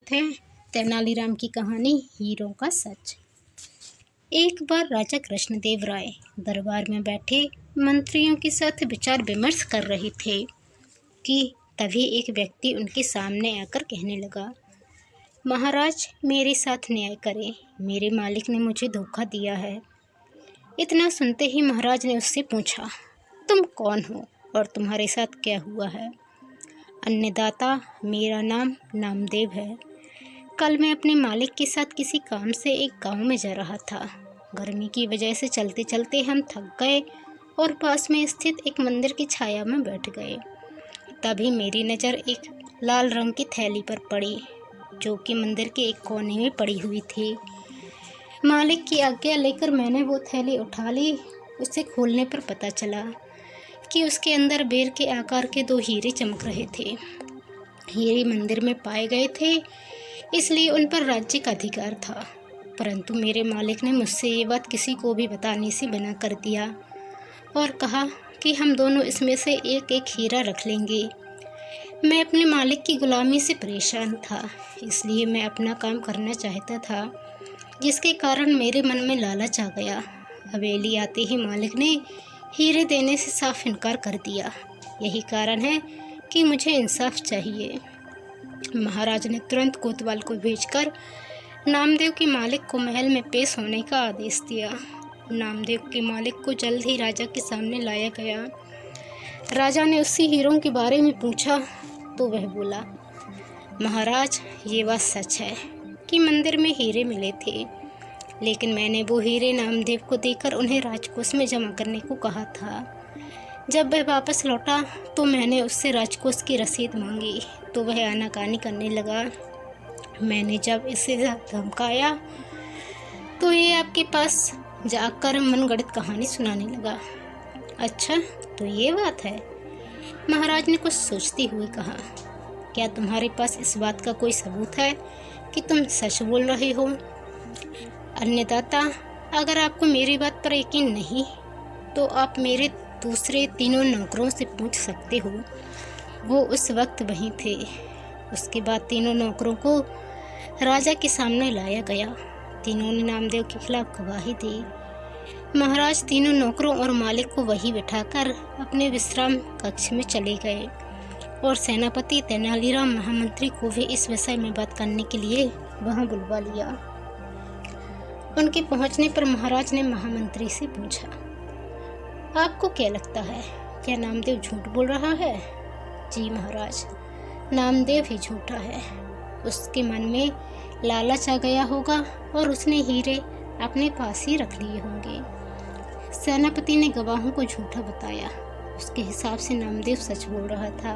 थे तेनालीराम की कहानी हीरो का सच। एक बार राजा कृष्णदेव राय दरबार में बैठे मंत्रियों के साथ विचार विमर्श कर रहे थे कि तभी एक व्यक्ति उनके सामने आकर कहने लगा, महाराज मेरे साथ न्याय करें, मेरे मालिक ने मुझे धोखा दिया है। इतना सुनते ही महाराज ने उससे पूछा, तुम कौन हो और तुम्हारे साथ क्या हुआ है? अन्नदाता, मेरा नाम नामदेव है। कल मैं अपने मालिक के साथ किसी काम से एक गांव में जा रहा था। गर्मी की वजह से चलते चलते हम थक गए और पास में स्थित एक मंदिर की छाया में बैठ गए। तभी मेरी नज़र एक लाल रंग की थैली पर पड़ी, जो कि मंदिर के एक कोने में पड़ी हुई थी। मालिक की आज्ञा लेकर मैंने वो थैली उठा ली। उसे खोलने पर पता चला कि उसके अंदर बेर के आकार के 2 हीरे चमक रहे थे। हीरे मंदिर में पाए गए थे, इसलिए उन पर राज्य का अधिकार था, परंतु मेरे मालिक ने मुझसे ये बात किसी को भी बताने से मना कर दिया और कहा कि हम दोनों इसमें से एक एक हीरा रख लेंगे। मैं अपने मालिक की गुलामी से परेशान था, इसलिए मैं अपना काम करना चाहता था, जिसके कारण मेरे मन में लालच आ गया। हवेली आते ही मालिक ने हीरे देने से साफ इनकार कर दिया। यही कारण है कि मुझे इंसाफ चाहिए। महाराज ने तुरंत कोतवाल को भेजकर नामदेव के मालिक को महल में पेश होने का आदेश दिया। नामदेव के मालिक को जल्द ही राजा के सामने लाया गया। राजा ने उससे हीरों के बारे में पूछा तो वह बोला, महाराज ये बात सच है कि मंदिर में हीरे मिले थे, लेकिन मैंने वो हीरे नामदेव को देकर उन्हें राजकोष में जमा करने को कहा था। जब वह वापस लौटा तो मैंने उससे राजकोष की रसीद मांगी तो वह आनाकानी करने लगा। मैंने जब इसे धमकाया तो ये आपके पास जाकर मनगढ़ंत कहानी सुनाने लगा। अच्छा, तो ये बात है, महाराज ने कुछ सोचते हुए कहा। क्या तुम्हारे पास इस बात का कोई सबूत है कि तुम सच बोल रहे हो? अन्नदाता, अगर आपको मेरी बात पर यकीन नहीं तो आप मेरे दूसरे 3 नौकरों से पूछ सकते हो। वो उस वक्त वहीं थे। उसके बाद 3 नौकरों को राजा के सामने लाया गया। तीनों ने नामदेव के खिलाफ गवाही दी। महाराज 3 नौकरों और मालिक को वहीं बिठाकर अपने विश्राम कक्ष में चले गए और सेनापति तेनालीराम महामंत्री को भी इस विषय में बात करने के लिए वहां बुलवा लिया। उनके पहुंचने पर महाराज ने महामंत्री से पूछा, आपको क्या लगता है, क्या नामदेव झूठ बोल रहा है? जी महाराज, नामदेव ही झूठा है। उसके मन में लालच आ गया होगा और उसने हीरे अपने पास ही रख लिए होंगे। सेनापति ने गवाहों को झूठा बताया। उसके हिसाब से नामदेव सच बोल रहा था।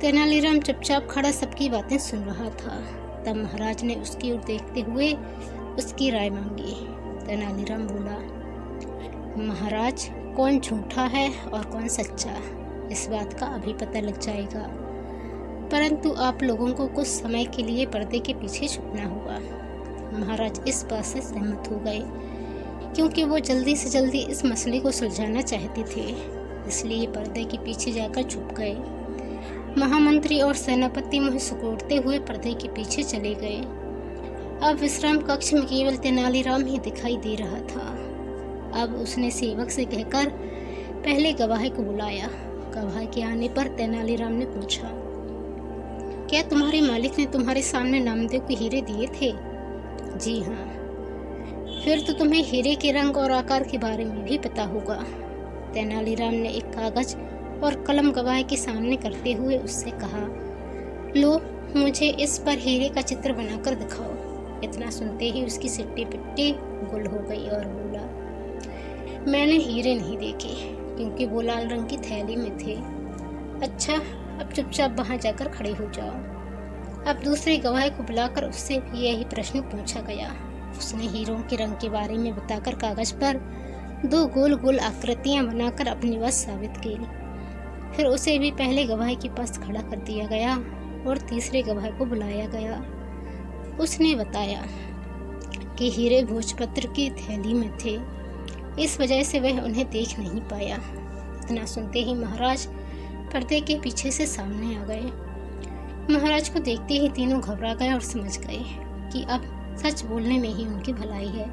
तेनालीराम चुपचाप खड़ा सबकी बातें सुन रहा था। तब महाराज ने उसकी ओर देखते हुए उसकी राय मांगी। तेनालीराम बोला, महाराज, कौन झूठा है और कौन सच्चा, इस बात का अभी पता लग जाएगा, परंतु आप लोगों को कुछ समय के लिए पर्दे के पीछे छुपना होगा। महाराज इस बात से सहमत हो गए, क्योंकि वो जल्दी से जल्दी इस मसले को सुलझाना चाहते थे, इसलिए पर्दे के पीछे जाकर छुप गए। महामंत्री और सेनापति मुँह सिकोड़ते हुए पर्दे के पीछे चले गए। अब विश्राम कक्ष में केवल तेनालीराम ही दिखाई दे रहा था। अब उसने सेवक से कहकर पहले गवाह को बुलाया। गवाह के आने पर तेनालीराम ने पूछा, क्या तुम्हारे मालिक ने तुम्हारे सामने नामदेव को हीरे दिए थे? जी हाँ। फिर तो तुम्हें हीरे के रंग और आकार के बारे में भी पता होगा। तेनालीराम ने एक कागज और कलम गवाह के सामने करते हुए उससे कहा, लो, मुझे इस पर हीरे का चित्र बनाकर दिखाओ। इतना सुनते ही उसकी सिट्टी पिट्टी गुल हो गई और बोला, मैंने हीरे नहीं देखे, क्योंकि वो लाल रंग की थैली में थे। अच्छा, अब चुपचाप वहां जाकर खड़े हो जाओ। अब दूसरे गवाह को बुलाकर उससे भी यही प्रश्न पूछा गया। उसने हीरों के रंग के बारे में बताकर कागज पर 2 गोल गोल आकृतियां बनाकर अपनी बात साबित की। फिर उसे भी पहले गवाह के पास खड़ा कर दिया गया और तीसरे गवाह को बुलाया गया। उसने बताया कि हीरे भोजपत्र की थैली में थे, इस वजह से वह उन्हें देख नहीं पाया। इतना सुनते ही महाराज पर्दे के पीछे से सामने आ गए। महाराज को देखते ही तीनों घबरा गए और समझ गए कि अब सच बोलने में ही उनकी भलाई है।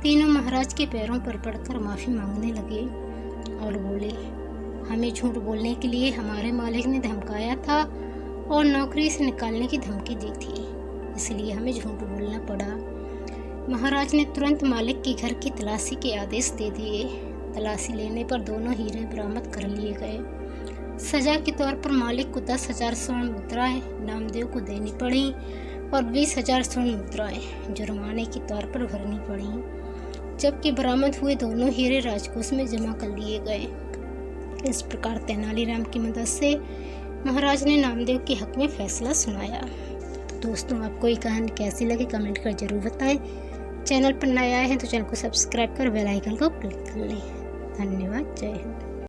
तीनों महाराज के पैरों पर पड़कर माफ़ी मांगने लगे और बोले, हमें झूठ बोलने के लिए हमारे मालिक ने धमकाया था और नौकरी से निकालने की धमकी दी थी, इसलिए हमें झूठ बोलना पड़ा। महाराज ने तुरंत मालिक के घर की तलाशी के आदेश दे दिए। तलाशी लेने पर दोनों हीरे बरामद कर लिए गए। सजा के तौर पर मालिक को 10,000 स्वर्ण मुद्राएं नामदेव को देनी पड़ी और 20,000 स्वर्ण मुद्राएं जुर्माने के तौर पर भरनी पड़ी, जबकि बरामद हुए दोनों हीरे राजकोष में जमा कर लिए गए। इस प्रकार तेनालीराम की मदद से महाराज ने नामदेव के हक में फैसला सुनाया। तो दोस्तों, आपको ये कहानी कैसी लगी कमेंट कर जरूर बताएं। चैनल पर नए आए हैं तो चैनल को सब्सक्राइब कर बेल आइकन को क्लिक कर लें। धन्यवाद। जय हिंद।